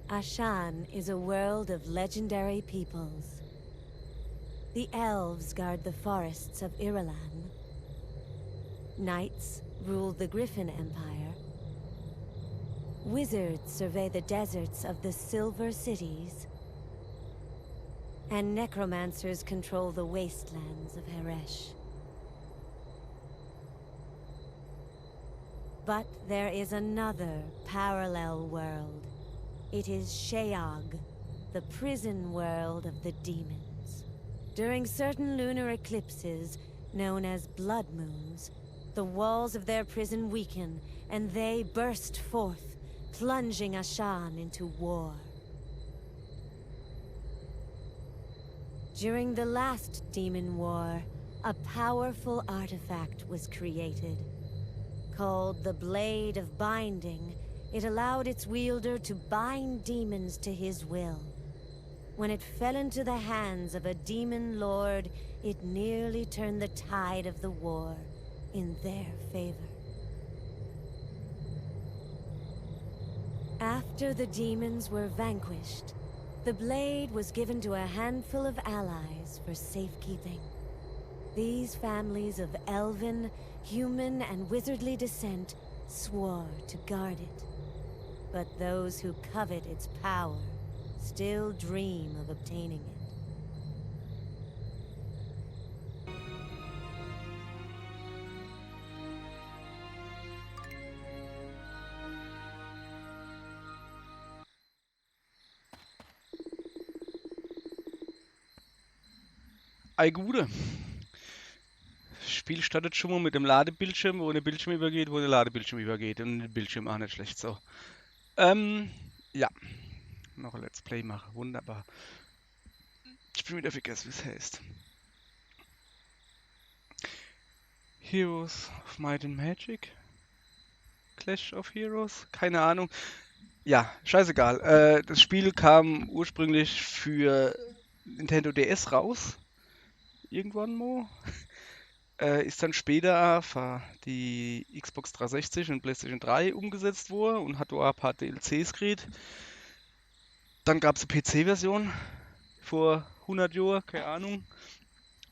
Ashan is a world of legendary peoples. The elves guard the forests of Irulan. Knights rule the Griffin Empire. Wizards survey the deserts of the Silver Cities. And necromancers control the wastelands of Heresh. But there is another parallel world. It is Sheag, the prison world of the demons. During certain lunar eclipses, known as blood moons, the walls of their prison weaken, and they burst forth, plunging Ashan into war. During the last Demon War, a powerful artifact was created. Called the Blade of Binding, it allowed its wielder to bind demons to his will. When it fell into the hands of a demon lord, it nearly turned the tide of the war in their favor. After the demons were vanquished, the blade was given to a handful of allies for safekeeping. These families of elven, human, and wizardly descent swore to guard it. But those who covet its power still dream of obtaining it. Ei Gude. Das Spiel startet schon mal mit dem Ladebildschirm, wo der Bildschirm übergeht, wo der Ladebildschirm übergeht. Und der Bildschirm auch nicht schlecht so. Ja. Noch ein Let's Play machen. Wunderbar. Ich bin wieder vergessen, wie es heißt. Heroes of Might and Magic? Clash of Heroes? Keine Ahnung. Ja, scheißegal. Das Spiel kam ursprünglich für Nintendo DS raus. Irgendwann mal. Ist dann später für die Xbox 360 und PlayStation 3 umgesetzt worden und hat auch ein paar DLCs gekriegt. Dann gab es eine PC-Version vor 100 Jahren, keine Ahnung,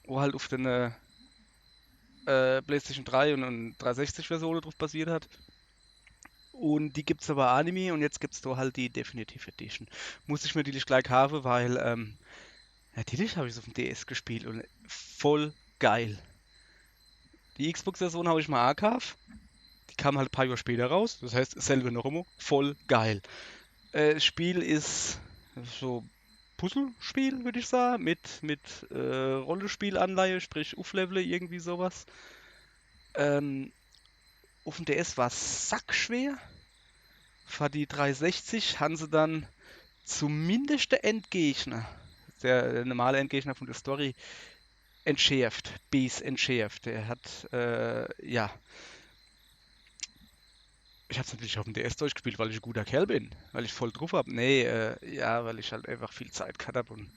wo halt auf den PlayStation 3 und 360-Version drauf basiert hat. Und die gibt es aber Anime und jetzt gibt es da halt die Definitive Edition. Muss ich mir natürlich gleich haben, weil natürlich habe ich es auf dem DS gespielt und voll geil. Die Xbox-Version habe ich mal gekauft. Die kam halt ein paar Jahre später raus. Das heißt, dasselbe noch immer. Voll geil. Das Spiel ist so Puzzlespiel, würde ich sagen. Mit Rollenspielanleihe, sprich Auflevel, irgendwie sowas. Auf dem DS war es sackschwer. Für die 360 haben sie dann zumindest der Endgegner, der normale Endgegner von der Story, entschärft. Beast entschärft. Der hat, ja. Ich habe es natürlich auf dem DS durchgespielt, weil ich ein guter Kerl bin, weil ich voll drauf habe. Nee, ja, weil ich halt einfach viel Zeit gehabt habe und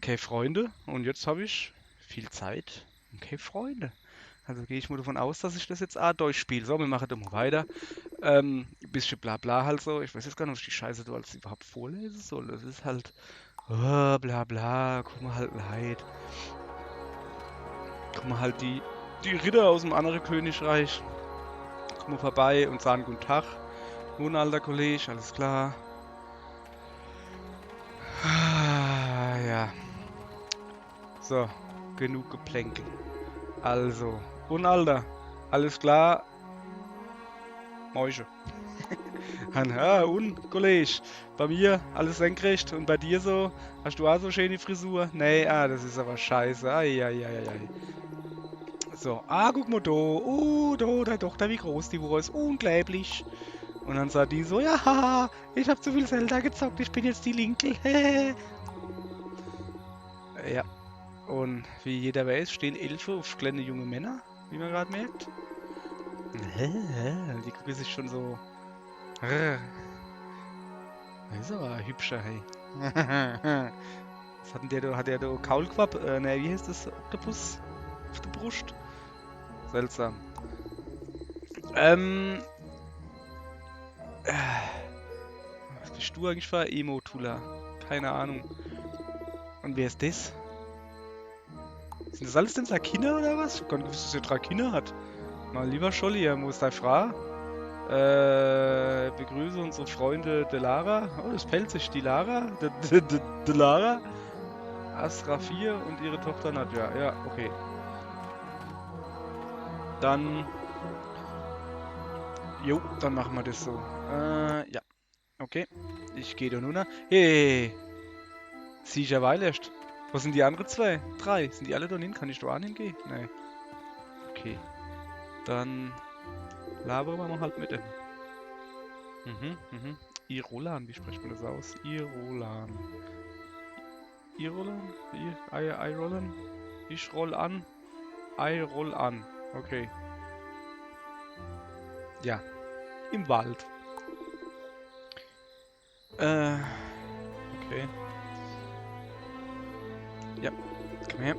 keine Freunde. Und jetzt habe ich viel Zeit und keine Freunde. Also gehe ich mal davon aus, dass ich das jetzt auch durchspiele. So, wir machen dann mal weiter. Ein bisschen Blabla halt so. Ich weiß jetzt gar nicht, ob ich die Scheiße da alles überhaupt vorlesen soll. Das ist halt bla bla, guck mal halt leid. Guck mal halt die Ritter aus dem anderen Königreich. Kommen vorbei und sagen guten Tag. Nun, alter Kollege, alles klar. Ah, ja. So, genug Geplänkel. Also, und Alter, alles klar. Mäusche. Und Kollege, bei mir alles senkrecht und bei dir so? Hast du auch so schöne Frisur? Nee, das ist aber scheiße. Ai. So, guck mal da. Da doch, da wie groß die Uhr ist. Unglaublich. Und dann sagt die so, ja, haha, ich hab zu viel Zelda gezockt, ich bin jetzt die Linke. Ja. Und wie jeder weiß, stehen Elfe auf kleine junge Männer, wie man gerade merkt. Die gucken sich schon so. Das ist aber ein hübscher, hey. Was hat denn der da? Hat der da Kaulquapp? Ne, wie heißt das? Oktopus? Auf der Brust? Seltsam. bist du eigentlich für Emo-Tula? Keine Ahnung. Und wer ist das? Sind das alles denn Kinder oder was? Ich hab gar nicht gewusst, dass ihr 3 Kinder hat. Mal lieber Scholli, wo ist deine Frau? Begrüße unsere Freunde Delara. Oh, das pellt sich. Die Lara. Delara. Asra 4 und ihre Tochter Nadja. Ja, okay. Dann. Jo, dann machen wir das so. Ja. Okay. Ich gehe da nur nach. Hey. Sicher weil erst. Wo sind die anderen 2? 3. Sind die alle da hin? Kann ich da auch hingehen? Nein. Okay. Dann labern wir mal halt mit dem. Irolan, wie spricht man das aus? Irolan. Irolan? Irolan? Ich roll an. I roll an. Okay. Ja. Im Wald. Okay. Ja. Komm her.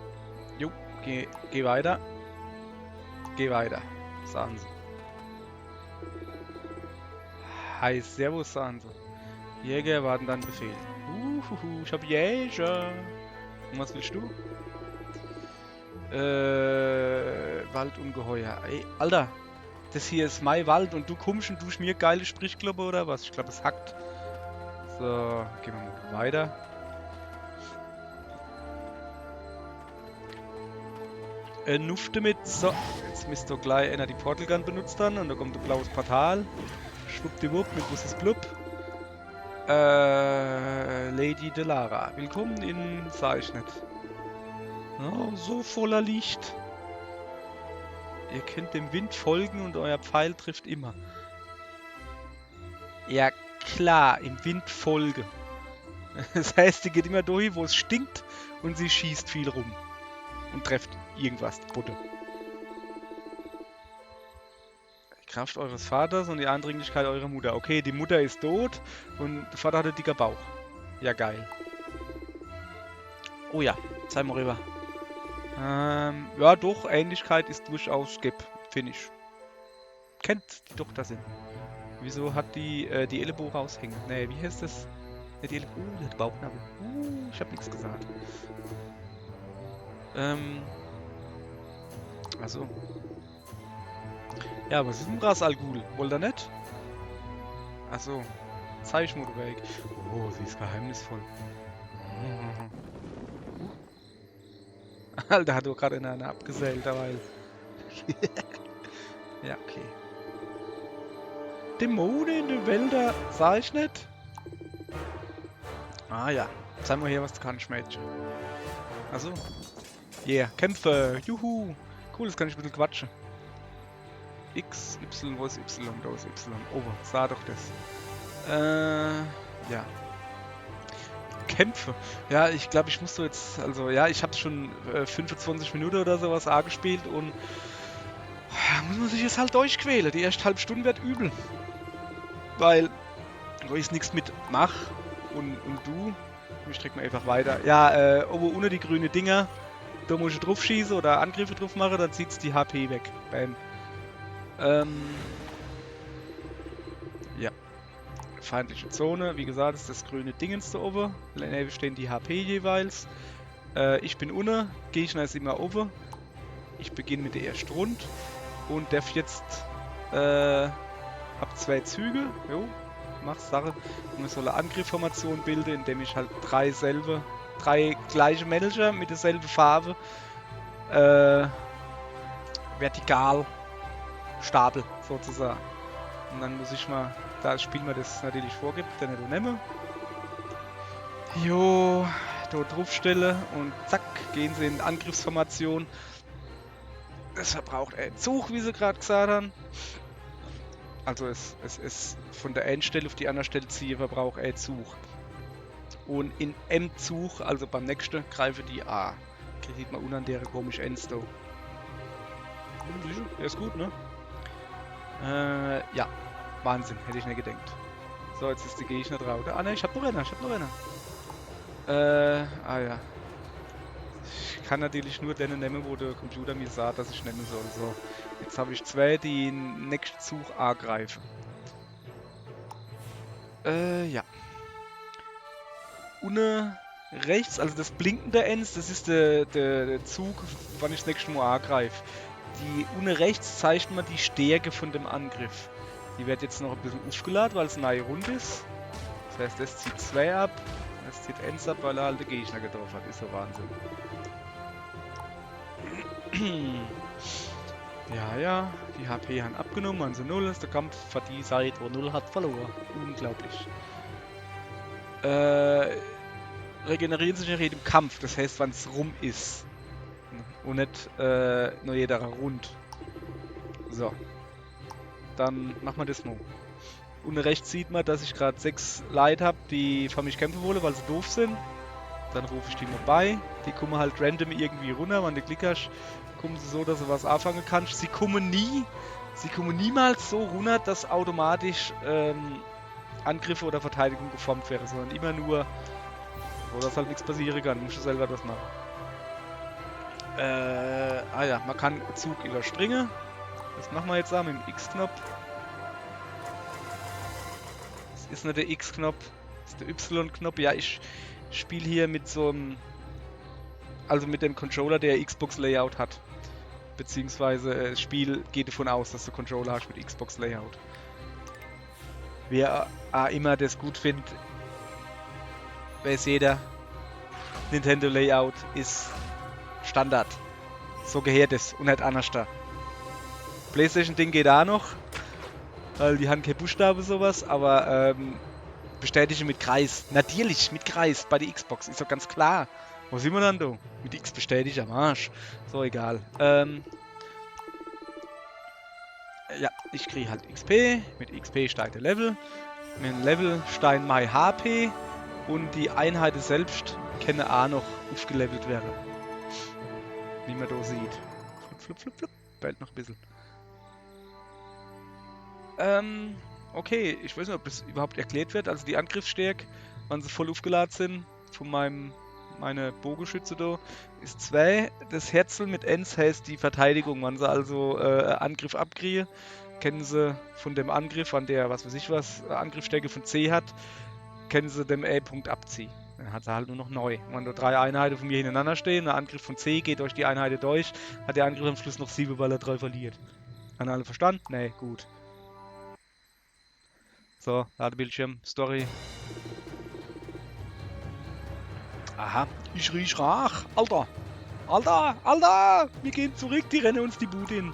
Jo. Geh weiter. Geh weiter. Sagen sie. Heißt Servus, sagen sie. Jäger erwarten deinen Befehl. Ich hab Jäger. Und was willst du? Waldungeheuer. Ey, Alter. Das hier ist mein Wald und du kommst und tust mir geile Sprichgloppe oder was? Ich glaube, es hackt. So, gehen wir mal weiter. Nufte mit. So, jetzt müsst ihr gleich einer die Portal Gun benutzt dann und da kommt ein blaues Portal. Schwuppdiwupp mit Busses Blub. Lady Delara. Willkommen in, sag ich nicht. Oh, so voller Licht. Ihr könnt dem Wind folgen und euer Pfeil trifft immer. Ja klar, im Wind folgen. Das heißt, sie geht immer durch, wo es stinkt und sie schießt viel rum. Und trefft irgendwas, Butte. Die Kraft eures Vaters und die Eindringlichkeit eurer Mutter. Okay, die Mutter ist tot und der Vater hat einen dicker Bauch. Ja, geil. Oh ja, zeig mal rüber. Ja doch, Ähnlichkeit ist durchaus finde ich. Kennt die Tochter Sinn. Wieso hat die Ellenbogen raushängen? Nee, wie heißt das? Ja, die Ellenbogen, die hat Bauchnabel. Ich hab nichts gesagt. Also. Ja, was ist ein Ras Al Ghul? Wollt ihr nicht? Achso. Zeichnung weg. Oh, sie ist geheimnisvoll. Alter, hat doch gerade in einer abgesellt, weil. Ja, okay. Dämonen in den Wäldern, sag ich nicht. Ah ja. Zeig mal hier, was du kannst, Mädchen. Achso. Yeah, Kämpfe. Juhu. Cool, jetzt kann ich ein bisschen quatschen. X, Y, wo ist Y? Da ist Y. Over, sah doch das. Ja. Kämpfe. Ja, ich glaube, ich musste jetzt, also ja, ich habe schon 25 Minuten oder sowas A gespielt und muss man sich jetzt halt durchquälen. Die erste halbe Stunde wird übel. Weil ich nichts mit mach und du, ich strecke mir einfach weiter. Ja, oben ohne die grünen Dinger, da muss ich drauf schießen oder Angriffe drauf machen, dann zieht's die HP weg. Bam. Ja. Feindliche Zone, wie gesagt, ist das grüne Dingens da oben. Daneben stehen die HP jeweils. Ich bin unten, Gegner ist immer oben. Ich beginne mit der ersten Runde und darf jetzt hab 2 Züge. Jo, mach Sache. Und ich soll eine Angriffsformation bilden, indem ich halt 3 gleiche Manager mit derselben Farbe vertikal stapel sozusagen. Und dann muss ich mal, da das Spiel mir das natürlich vorgibt, dann nicht nehmen. Jo, da draufstelle und zack, gehen sie in Angriffsformation. Das verbraucht Zug, wie sie gerade gesagt haben. Also es ist von der einen Stelle auf die andere Stelle ziehe, verbraucht Zug. Und in M-Zug, also beim nächsten, greife die A. Kriegt man unten der komisch Endstow. Der ist gut, ne? Ja. Wahnsinn, hätte ich nicht gedacht. So, jetzt ist die Gegner drauf. Ah ne, ich hab noch einer. Ja. Ich kann natürlich nur den nehmen, wo der Computer mir sagt, dass ich nehmen soll. So, jetzt habe ich 2, die in nächsten Zug A greifen. Ja. unten rechts, also das blinkende Ends, das ist der Zug, wann ich das nächste Mal angreife. Die unten rechts zeigt mir die Stärke von dem Angriff. Die wird jetzt noch ein bisschen aufgeladen, weil es eine neue Runde ist. Das heißt, das zieht 2 ab, das zieht Ends ab, weil er halt den Gegner getroffen hat. Ist so Wahnsinn. Ja, die HP haben abgenommen, also 0 ist der Kampf für die Seite, wo 0 hat, verloren. Unglaublich. Regenerieren sich nach jedem Kampf, das heißt, wenn es rum ist. Und nicht nur jeder rund. So. Dann machen wir das mal. Unten rechts sieht man, dass ich gerade 6 Leute habe, die von mich kämpfen wollen, weil sie doof sind. Dann rufe ich die mal bei. Die kommen halt random irgendwie runter, wenn du Glück hast, kommen sie so, dass du was anfangen kannst. Sie kommen niemals so runter, dass automatisch Angriffe oder Verteidigung geformt wäre, sondern immer nur, wo das halt nichts passieren kann. Musst du selber das machen. Ja, man kann Zug überspringen. Das machen wir jetzt auch mit dem X-Knopf. Das ist nicht der X-Knopf, das ist der Y-Knopf. Ja, ich spiele hier mit so einem, also mit dem Controller, der Xbox-Layout hat. Beziehungsweise das Spiel geht davon aus, dass du Controller hast mit Xbox-Layout. Wer immer das gut findet, weiß jeder, Nintendo-Layout ist Standard. So gehört es und nicht anders da. PlayStation-Ding geht auch noch, weil die haben keine Buchstabe sowas, aber bestätige mit Kreis. Natürlich mit Kreis bei der Xbox, ist doch ganz klar. Wo sind wir dann da? Mit X bestätigt am Arsch. So, egal. Ja, ich kriege halt XP. Mit XP steigt der Level. Mit dem Level steigen mein HP. Und die Einheiten selbst können auch noch aufgelevelt werden. Wie man da sieht. Flup, flup, flup, flup. Bellt noch ein bisschen. Okay, ich weiß nicht, ob das überhaupt erklärt wird. Also die Angriffsstärke, wenn sie voll aufgeladen sind, von meine Bogenschütze da, ist 2. Das Herzl mit Ends heißt die Verteidigung. Wenn sie also Angriff abkriegen, kennen sie von dem Angriff, an der, was weiß ich was, Angriffsstärke von C hat, können sie dem A-Punkt abziehen. Dann hat sie halt nur noch neu. Wenn da 3 Einheiten von mir hintereinander stehen, der Angriff von C geht durch die Einheiten durch, hat der Angriff am Schluss noch 7, weil er 3 verliert. Haben alle verstanden? Nee, gut. So, Ladebildschirm, Story. Aha, ich riech Rach. Alter! Alter! Wir gehen zurück, die rennen uns die Bude hin.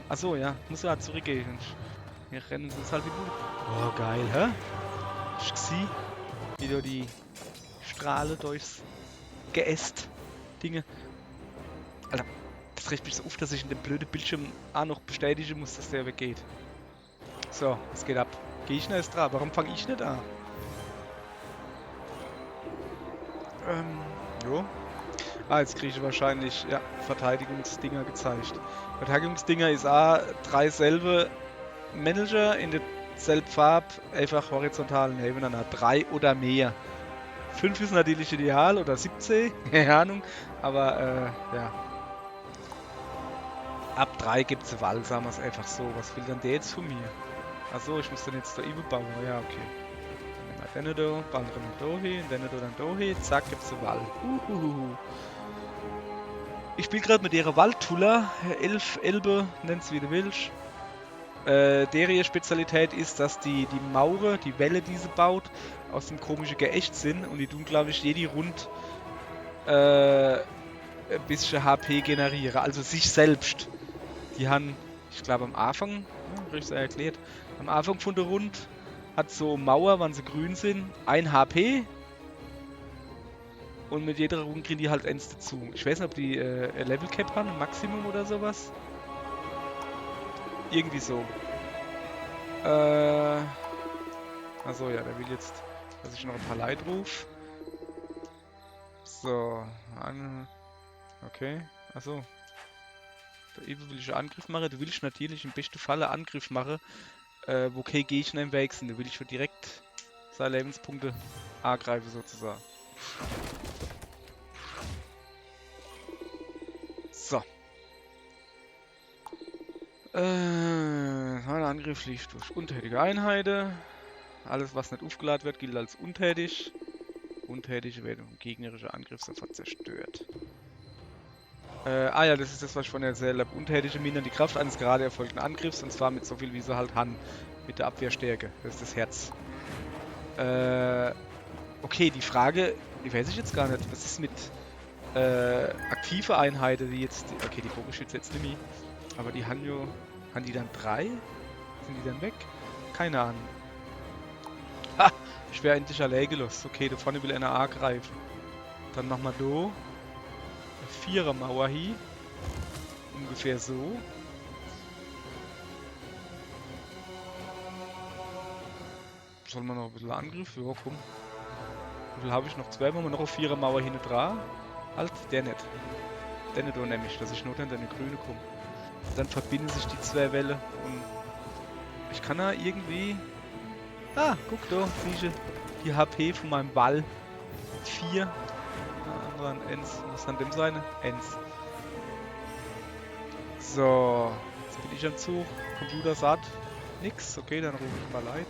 Achso, ja, muss ja zurückgehen. Wir rennen uns halt die Bude. Oh, geil, hä? Ich sehe, wie da die Strahle durchs Geäst Dinge. Alter, das regt mich so auf, dass ich in dem blöden Bildschirm auch noch bestätigen muss, dass der weggeht. So, es geht ab. Gegner ist dran. Warum fange ich nicht an? Jo. Jetzt kriege ich wahrscheinlich, ja, Verteidigungsdinger gezeigt. Verteidigungsdinger ist A, 3 selbe Manager in derselben Farbe, einfach horizontal nebeneinander. 3 oder mehr. 5 ist natürlich ideal oder 17, keine Ahnung, aber ja. Ab 3 gibt es Wall, sagen wir es einfach so. Was will denn der jetzt von mir? Achso, ich muss dann jetzt da überbauen. Ja, okay. Dann nehmen wir den da, ballern wir da hin, dann da hin, zack, gibt's eine Wall. Ich spiele gerade mit ihrer Waldtuller, Elbe, nenn's wie du willst. Deren Spezialität ist, dass die Mauer, die Wälle, die sie baut, aus dem komischen Geächt sind und die tun, glaube ich, jede Rund ein bisschen HP generieren, also sich selbst. Die haben, ich glaube am Anfang, habe ich es ja erklärt, am Anfang von der Rund hat so Mauer, wenn sie grün sind, 1 HP. Und mit jeder Runde kriegen die halt eins dazu. Ich weiß nicht, ob die Level Cap haben, ein Maximum oder sowas. Irgendwie so. Achso, ja, der will jetzt, dass ich noch ein paar Leute rufe. So, okay, achso. Der Evo will ich einen Angriff machen. Du willst natürlich im besten Falle Angriff machen, wo kein Gegner im Weg sind. Du willst schon direkt seine Lebenspunkte angreifen, sozusagen. So. Mein Angriff lief durch untätige Einheiten. Alles, was nicht aufgeladen wird, gilt als untätig. Untätige werden vom gegnerischen Angriff sofort zerstört. Ja, das ist das, was ich von erzählt habe. Untätige mindern die Kraft eines gerade erfolgten Angriffs, und zwar mit so viel, wie sie halt haben. Mit der Abwehrstärke. Das ist das Herz. Okay, die Frage, die weiß ich jetzt gar nicht. Was ist mit aktive Einheiten, die jetzt... Okay, die Bogenschütze jetzt nicht mehr. Aber die haben ja... Haben die dann 3? Sind die dann weg? Keine Ahnung. Ha! Ich wäre endlich alleine los. Okay, da vorne will einer A greifen. Dann machen wir da. Eine 4er Mauer hier. Ungefähr so. Sollen wir noch ein bisschen Angriff? Ja, komm. Wie viel habe ich noch? 2, machen wir noch eine 4er Mauer hinten dran. Halt, der nicht. Der nicht nämlich, dass ich nur dann in eine grüne komme. Dann verbinden sich die 2 Welle und ich kann da irgendwie... Ah, guck da, siehst du, die HP von meinem Ball. 4. Andere an Ens. Was kann dem sein? Ens. So, jetzt bin ich am Zug. Computer satt. Nix. Okay, dann rufe ich mal leid.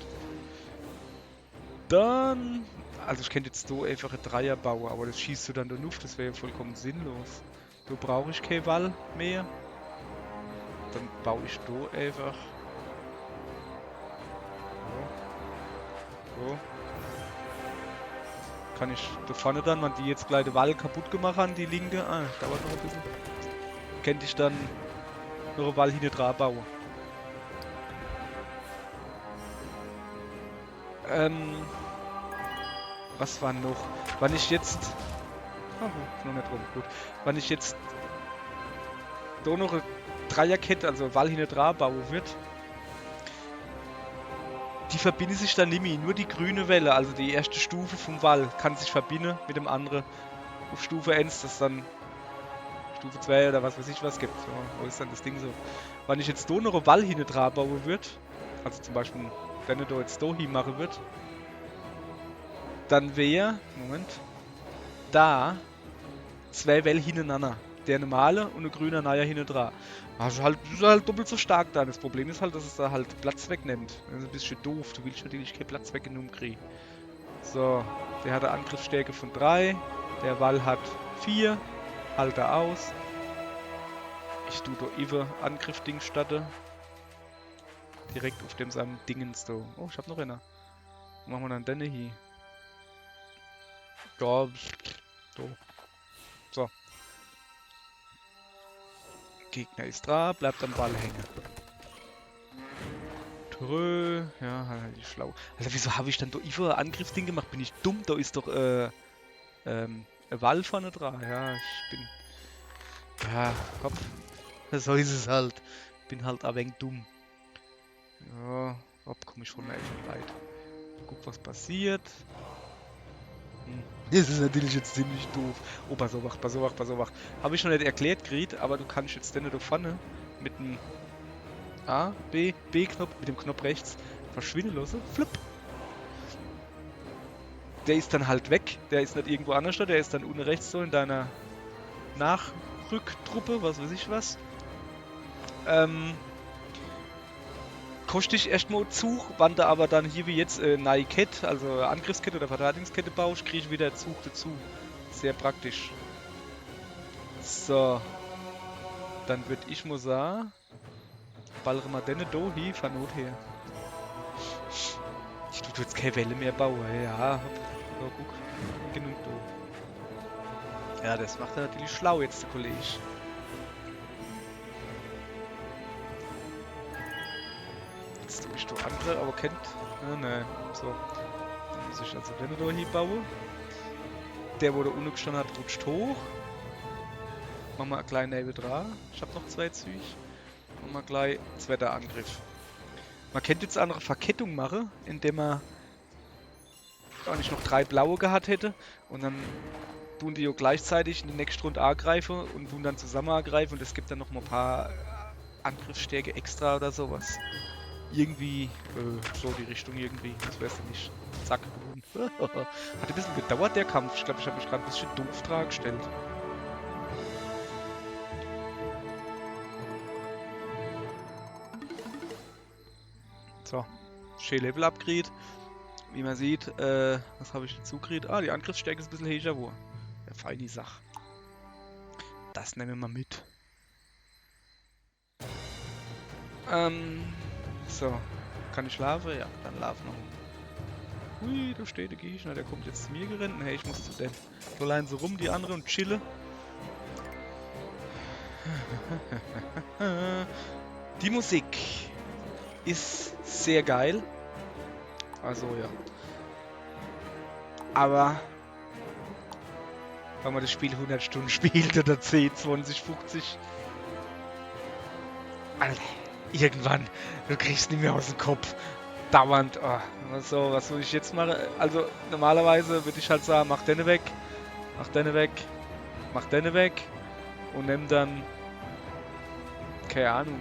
Dann... Also ich könnte jetzt so einfach einen Dreier bauen, aber das schießt du dann da Luft, das wäre ja vollkommen sinnlos. Da brauche ich keinen Wall mehr. Dann baue ich da einfach... So. Kann ich da vorne dann, wenn die jetzt gleich den Wall kaputt gemacht haben, die linke... Ah, dauert noch ein bisschen. Könnte ich dann noch einen Wall hinten dran bauen. Was war noch? Wann ich jetzt... Oh, noch nicht rum, gut. Wann ich jetzt da noch eine Dreierkette, also Wall hinten dran bauen wird, die verbinden sich dann nicht mehr. Nur die grüne Welle, also die erste Stufe vom Wall, kann sich verbinden mit dem anderen auf Stufe 1, das dann Stufe 2 oder was weiß ich was gibt. So, wo ist dann das Ding so? Wenn ich jetzt da noch eine Wall hinten dran bauen würde, also zum Beispiel, wenn ich da jetzt da hin machen würde, dann wäre, Moment, da 2 Wellen hintereinander. Der normale und eine grüne Naja hinten dran. Also halt, das ist halt doppelt so stark da. Das Problem ist halt, dass es da halt Platz wegnimmt. Das ist ein bisschen doof. Du willst natürlich keinen Platz weggenommen kriegen. So, der hat eine Angriffsstärke von 3. Der Wall hat 4. Halt er aus. Ich tue da even Angriff-Ding statte. Direkt auf dem seinem Dingens da. Oh, ich hab noch einer. Machen wir dann den hier. Ja, so. So. Gegner ist dran, bleibt am Ball hängen. Trö, ja, halt schlau. Also wieso habe ich dann da einfach ein Angriffsding gemacht? Bin ich dumm? Da ist doch ein Wall vorne dran. Ja, ich bin... Ja, Kopf. So ist es halt. Bin halt ein wenig dumm. Ja, ob komme ich von mir echt leid. Guck, was passiert. Das ist natürlich jetzt ziemlich doof. Oh, pass auf, pass auf, pass auf. Habe ich noch nicht erklärt, Grit, aber du kannst jetzt denn da vorne mit dem A, B-Knopf, mit dem Knopf rechts verschwinden lassen. Flupp. Der ist dann halt weg. Der ist nicht irgendwo anders, der ist dann unten rechts so in deiner Nachrücktruppe, was weiß ich was. Kostet dich erstmal Zug, wann du aber dann hier wie jetzt neue Kette, also Angriffskette oder Verteidigungskette baust, kriege ich wieder Zug dazu. Sehr praktisch. So. Dann würde ich mal sagen, ballere mal den da hier von Not her. Ich tue jetzt keine Welle mehr bauen. Ja, so, guck. Genug da. Ja, das macht er natürlich schlau jetzt, der Kollege. Jetzt tue ich da andere, aber kennt. Ne, so. Dann muss ich also den da hier bauen. Der, wo da unten gestanden hat, rutscht hoch. Machen wir einen kleinen Nebel dran. Ich habe noch 2 Züge. Machen wir gleich zweiter Angriff. Man könnte jetzt andere Verkettung machen, indem man auch nicht noch 3 blaue gehabt hätte. Und dann tun die ja gleichzeitig in die nächste Runde angreifen und tun dann zusammen angreifen. Und es gibt dann noch mal ein paar Angriffsstärke extra oder sowas. Irgendwie, so die Richtung irgendwie. Das wär's dann nicht. Zack, gewonnen. Hat ein bisschen gedauert, der Kampf. Ich glaube, ich habe mich gerade ein bisschen doof dargestellt. So, schön Level Upgrade. Wie man sieht, was habe ich dazu gekriegt? Ah, die Angriffsstärke ist ein bisschen höher geworden. Ja, feine Sache. Das nehmen wir mal mit. So. Kann ich schlafen? Ja, dann laufen wir. Hui, da steht der Gegner, der kommt jetzt zu mir gerannt. Hey, ich muss zu dem. So allein so rum, die andere und chille. Die Musik ist sehr geil. Also ja. Aber wenn man das Spiel 100 Stunden spielt oder 10, 20, 50. Alter, irgendwann, du kriegst nicht mehr aus dem Kopf. Dauernd, oh, so, was soll ich jetzt machen? Also normalerweise würde ich halt sagen, mach deine weg, mach deine weg, mach deine weg und nimm dann, keine Ahnung,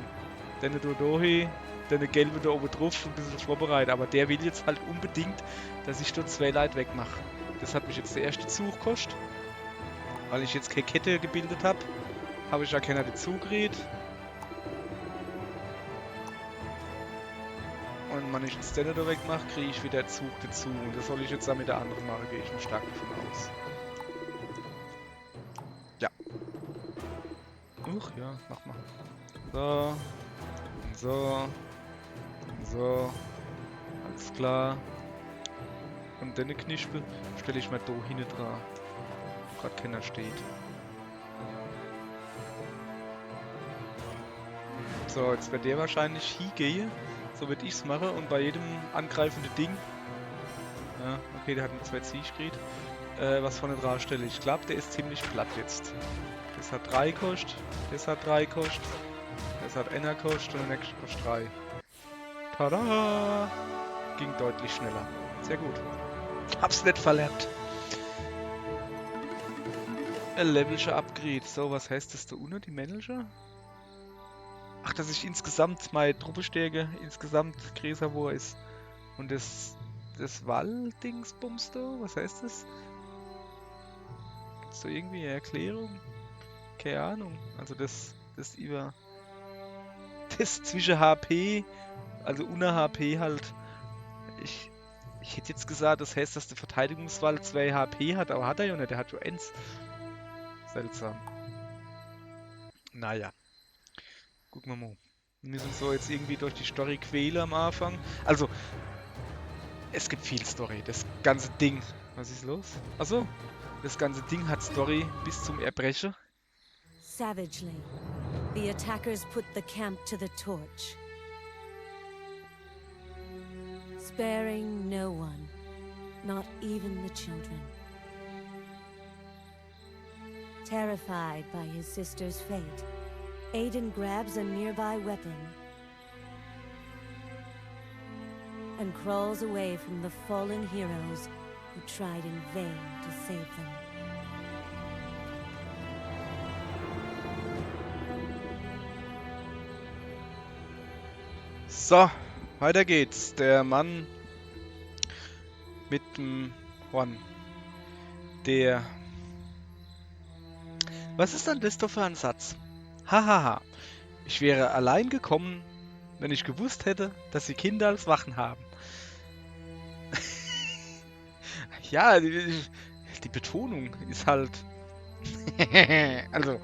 deine Dodohi, deine gelbe da oben drauf und ein bisschen vorbereitet. Aber der will jetzt halt unbedingt, dass ich dort 2 Leute wegmache. Das hat mich jetzt der erste Zug gekostet, weil ich jetzt keine Kette gebildet habe. Habe ich ja keiner dazu geredet. Und wenn ich den Ständer da wegmache, kriege ich wieder Zug dazu. Und das soll ich jetzt dann mit der anderen machen, gehe ich mal stark davon aus. Ja. Uch, ja, mach mal. So. So. So. Alles klar. Und den Knispel stelle ich mal da hinten dran. Wo gerade keiner steht. So, jetzt wird der wahrscheinlich hingehen. So würde ich es machen und bei jedem angreifenden Ding. Ja, okay, der hat nur 2 Ziege gekriegt. Was vorne dran stelle. Ich glaube, der ist ziemlich platt jetzt. Das hat 3 kostet, das hat 3 kostet, das hat 1 kostet und der nächste kostet 3. Tada! Ging deutlich schneller. Sehr gut. Hab's nicht verlernt. Ein Levelcher Upgrade. So, was heißt das da unten, die Manager? Ach, dass ich insgesamt meine Truppestärke insgesamt größer wo ist. Und das Wall-Dingsbums da, was heißt das? Gibt's da irgendwie eine Erklärung? Keine Ahnung. Also das über das zwischen HP, also unter HP halt. Ich hätte jetzt gesagt, das heißt, dass der Verteidigungswall 2 HP hat, aber hat er ja nicht, der hat ja 1. Seltsam. Naja. Gucken wir mal. Wir müssen so jetzt irgendwie durch die Story quälen am Anfang. Also, es gibt viel Story. Das ganze Ding. Was ist los? Achso. Das ganze Ding hat Story bis zum Erbrechen. Savagely, the attackers put the camp to the torch, sparing no one, not even the children. Terrified by his sister's fate, Aiden grabs a nearby weapon and crawls away from the fallen heroes who tried in vain to save them. So, weiter geht's. Der Mann mit dem Horn. Der... Was ist dann das doch für ein Satz? Hahaha. Ich wäre allein gekommen, wenn ich gewusst hätte, dass sie Kinder als Wachen haben. Ja, die Betonung ist halt... also,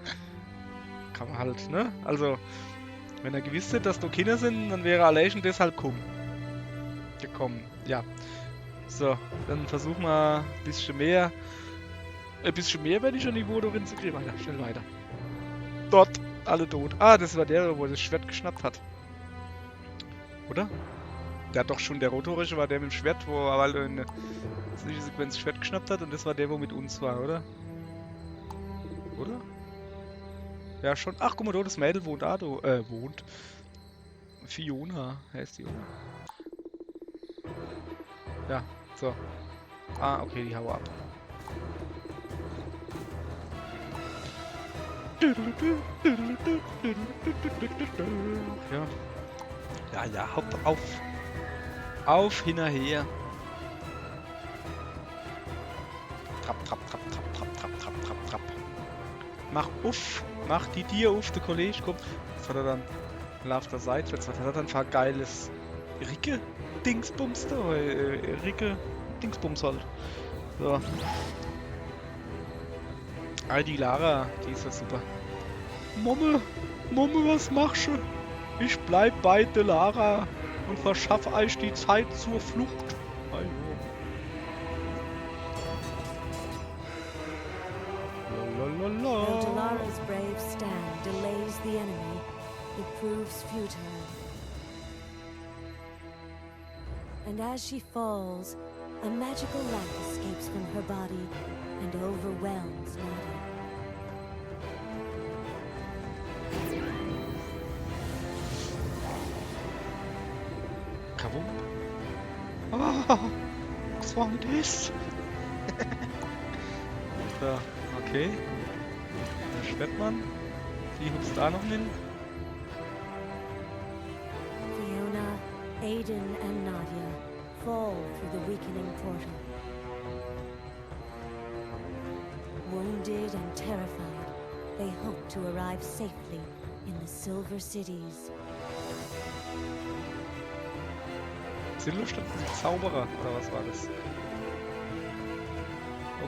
kann man halt, ne? Also, wenn er gewusst hätte, dass da Kinder sind, dann wäre er allein schon deshalb gekommen. Ja. So, dann versuchen wir ein bisschen mehr. Ein bisschen mehr werde ich schon Niveau darin zu kriegen. Weiter, schnell weiter. Dort, alle tot. Ah, das war der, wo das Schwert geschnappt hat. Oder? Der hat doch schon, der Rotorische war der mit dem Schwert, wo er halt in der Sequenz das Schwert geschnappt hat und das war der, wo mit uns war, oder? Oder? Ja, schon. Ach, guck mal, da, das Mädel wohnt da, wohnt. Fiona heißt die, oder? Ja, so. Ah, okay, die hau ab. Ja. Ja, ja, hopp auf. Auf, hinterher. Trapp, trapp, trapp, trapp, trapp, trapp, trapp, trapp, trapp. Mach uff. Mach die dir auf, der Kollege, komm. Was hat er dann? Lauf der Seite, was hat er dann für ein geiles Ricke-Ding? Dingsbums da. Ricke Dingsbums halt. So. Ah, die Lara, die ist ja super. Momme, was machst du? Ich bleib bei der Lara und verschaffe euch die Zeit zur Flucht. Also. Though Dalara's brave stand delays the enemy, it proves futile. And as she falls, a magical light escapes from her body and overwhelms Nadia. Kabum. Ah, was war denn das? So, okay. Da schweppt man. Die hupst da noch hin. Fiona, Aiden, and Nadia fall through the weakening portal. Wounded and terrified, they hope to arrive safely in the Silver Cities. Silberstadt ist Zauberer, oder was war das?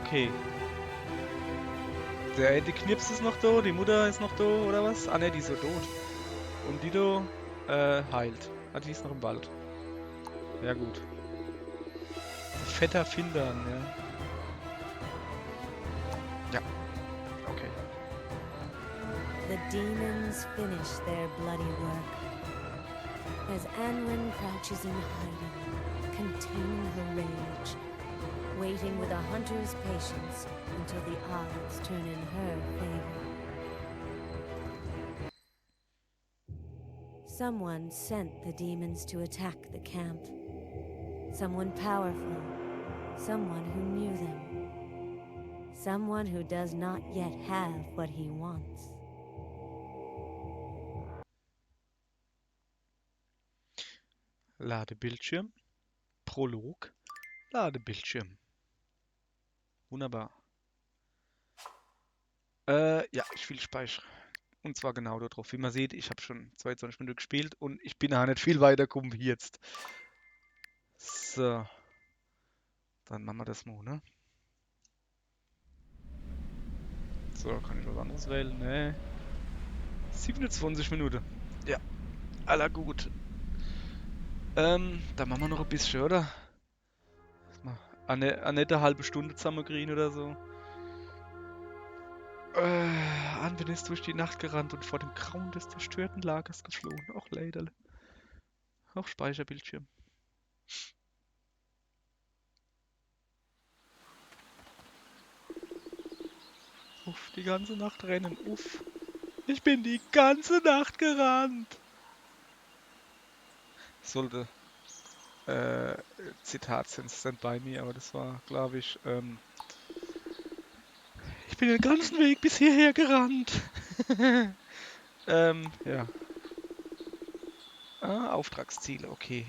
Okay. Die Knips ist noch da, die Mutter ist noch da, oder was? Ah ne, die ist so tot. Und die da heilt. Ah, die ist noch im Wald. Ja gut. Fetter Findern, ja. Ja. Okay. The demons finish their bloody work. As Anwen crouches in hiding, containing her rage, waiting with a hunter's patience until the odds turn in her favor. Someone sent the demons to attack the camp. Someone powerful, someone who knew them. Someone who does not yet have what he wants. Ladebildschirm. Prolog. Ladebildschirm. Wunderbar. Ja, ich will speichern. Und zwar genau da drauf. Wie man sieht, ich habe schon 22 Minuten gespielt und ich bin auch nicht viel weiter gekommen wie jetzt. So. Dann machen wir das mal, ne? So, kann ich was anderes wählen? Ne. 27 Minuten. Ja. Aller gut. Dann machen wir noch ein bisschen, oder? Eine nette halbe Stunde zusammenkriegen oder so. Anwen ist durch die Nacht gerannt und vor dem Grauen des zerstörten Lagers geflohen. Auch Leiderle. Auch Speicherbildschirm. Uff, die ganze Nacht rennen. Uff. Ich bin die ganze Nacht gerannt. Sollte Zitat sind Stand By Me, aber das war, glaube ich, ich bin den ganzen Weg bis hierher gerannt. Ja. Ah, Auftragsziele, okay.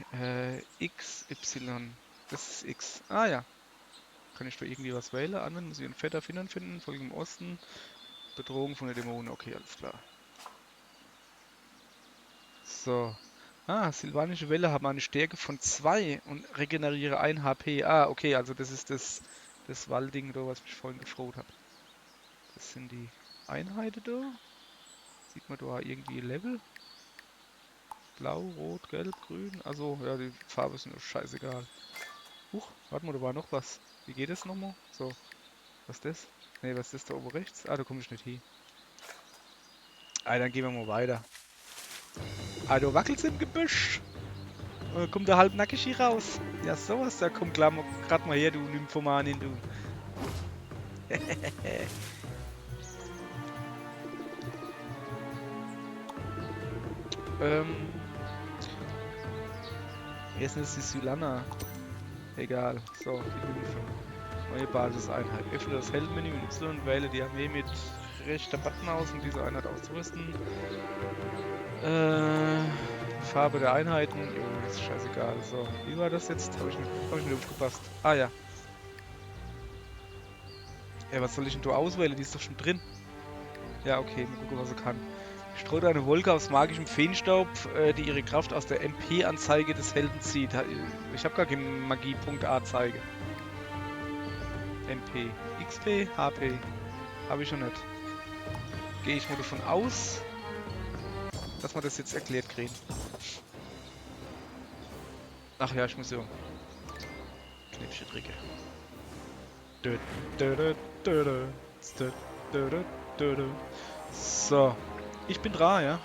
X, Y. Das ist X. Ah ja. Kann ich da irgendwie was wählen? Anwenden, muss ich einen fetter Finnern finden, Folge im Osten. Bedrohung von den Dämonen, okay, alles klar. So. Ah, Silvanische Welle haben eine Stärke von 2 und regeneriere 1 HP. Ah, okay, also das ist das Waldding da, was mich vorhin gefroht hat. Das sind die Einheiten da. Sieht man da irgendwie Level? Blau, Rot, Gelb, Grün. Also, ja, die Farbe ist mir scheißegal. Huch, warte mal, da war noch was. Wie geht das nochmal? So, was ist das? Ne, was ist das da oben rechts? Ah, da komme ich nicht hin. Ah, dann gehen wir mal weiter. Ah, du wackelst im Gebüsch. Kommt der halbnackig hier raus. Ja, sowas, da komm klar, grad mal her, du Nymphomanin, du. Erstens ist die Sylana. Egal. So, die Nymphe. Neue Basiseinheit. Öffne das Heldenmenü in Y und wähle die Armee mit rechter Button aus, um diese Einheit auszurüsten. Farbe der Einheiten. Jo, ist scheißegal. So, wie war das jetzt? Hab ich nicht aufgepasst. Ah ja. Ja, was soll ich denn da auswählen? Die ist doch schon drin. Ja, okay, mal gucken, was sie kann. Streut eine Wolke aus magischem Feenstaub, die ihre Kraft aus der MP-Anzeige des Helden zieht. Ich habe gar keine Magie.A-Zeige. MP. XP, HP. Habe ich schon nicht. Gehe ich mal davon aus, dass wir das jetzt erklärt kriegen. Ach ja, ich muss ja Knipsche drücken. So. Ich bin dran, ja?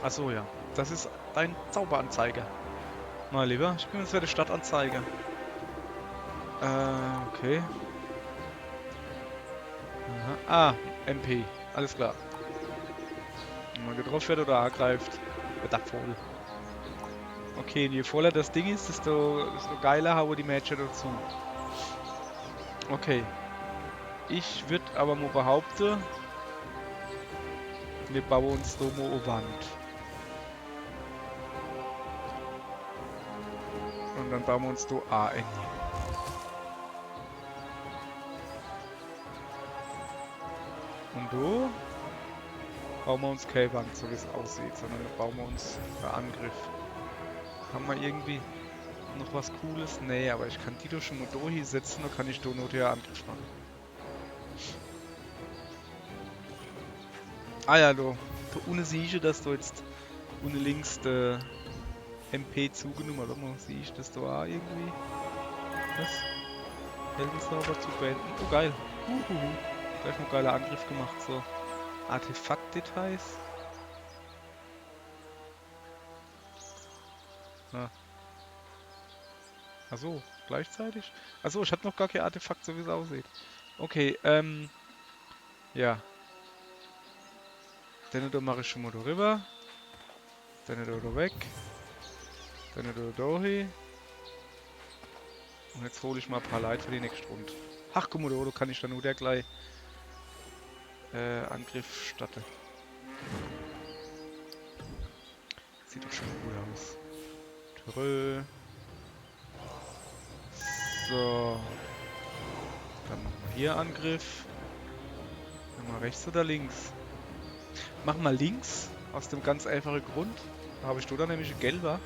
Achso, ja. Das ist dein Zauberanzeiger. Mein Lieber, ich bin jetzt wieder der Stadtanzeiger. Okay. Aha. Ah, MP. Alles klar. Wenn man getroffen wird oder angreift, wird er voll. Okay, je voller das Ding ist, desto geiler haue die Matches dazu. Okay. Ich würde aber mal behaupten, wir bauen uns da mal eine Wand. Und dann bauen wir uns da ein. Und da bauen wir uns keine Wand, so wie es aussieht, sondern da bauen wir uns einen Angriff. Haben wir irgendwie noch was Cooles? Nee, aber ich kann die doch schon mal da hier setzen, dann kann ich da noch den Angriff machen. Ah ja, da unten sehe ich, dass du jetzt unten links der MP zugenommen hat. Mal sehe ich das da auch irgendwie. Was? Heldenzauber zu beenden. Oh geil. Gleich noch ein geiler Angriff gemacht. So. Artefaktdetails. Ah. Achso, gleichzeitig? Achso, ich habe noch gar kein Artefakt, so wie es aussieht. Okay, ja. Dann da mache ich schon mal da rüber. Dann da weg. Dann da hin. Und jetzt hole ich mal ein paar Leute für die nächste Runde. Ach, guck mal, da kann ich dann nur der gleich Angriff statten. Sieht doch schon gut aus. Törö. So. Dann machen wir hier Angriff. Dann mal rechts oder links. Machen wir links, aus dem ganz einfachen Grund. Da habe ich da nämlich einen gelber,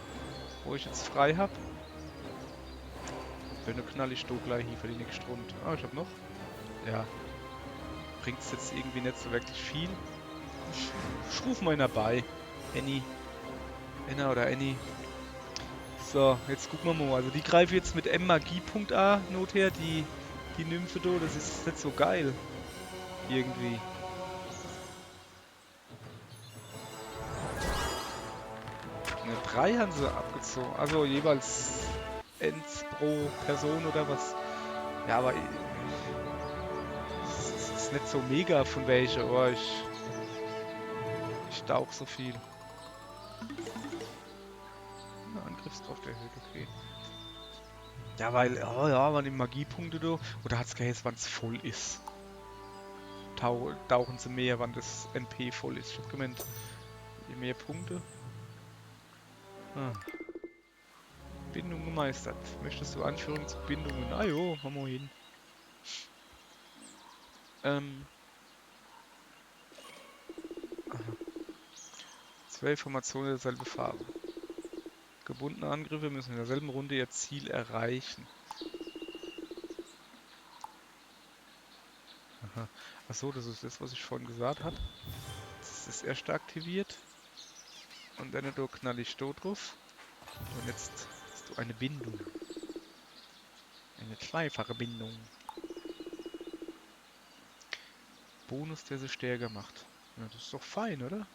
wo ich jetzt frei habe. Wenn du knall ich da gleich hier für die nächste Runde. Ah, ich habe noch. Ja. Bringt es jetzt irgendwie nicht so wirklich viel. Ich ruf mal einer bei. Annie. Anna oder Annie. So, jetzt gucken wir mal. Also die greifen jetzt mit M-Magie.A Not her, die Nymphe da. Das ist nicht so geil. Irgendwie. Eine 3 haben sie abgezogen. Also jeweils Ends pro Person oder was. Ja, aber es ist nicht so mega von welcher, aber ich tauche so viel. Angriffskraft erhöht, okay. Ja, weil, oh ja, waren die Magiepunkte da. Oder hat es geheißen, wann es voll ist? Tauchen sie mehr, wann das MP voll ist. Ich hab gemeint, je mehr Punkte. Ah. Bindung gemeistert. Möchtest du Anführung zu Bindungen? Ah jo, machen wir hin. 2 Formationen derselben Farbe. Gebundene Angriffe müssen in derselben Runde ihr Ziel erreichen. Aha. Achso, das ist das, was ich vorhin gesagt habe. Das ist das erste aktiviert. Und dann da knall ich da drauf. Und jetzt hast du eine Bindung. Eine zweifache Bindung. Bonus, der sie stärker macht. Ja, das ist doch fein, oder?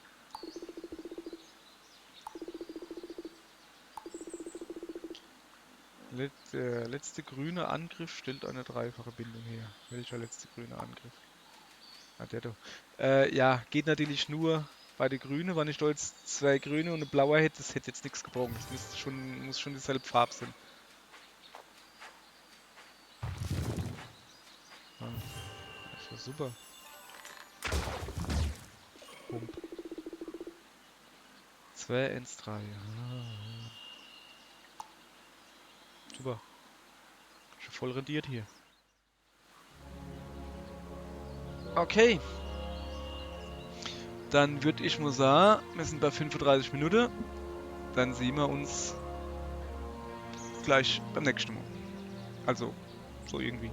Der letzte grüne Angriff stellt eine dreifache Bindung her. Welcher letzte grüne Angriff? Ah, der doch. Ja, geht natürlich nur bei der Grüne. Wenn ich da jetzt 2 grüne und eine blaue hätte, das hätte jetzt nichts gebraucht. Das muss schon dieselbe Farbe sein. Ah, das war super. Pump. 2 ins 3. Ah. Super. Schon voll rendiert hier. Okay. dann würde ich mal sagen, wir sind bei 35 Minuten. Dann sehen wir uns gleich beim nächsten Mal. Also, so irgendwie.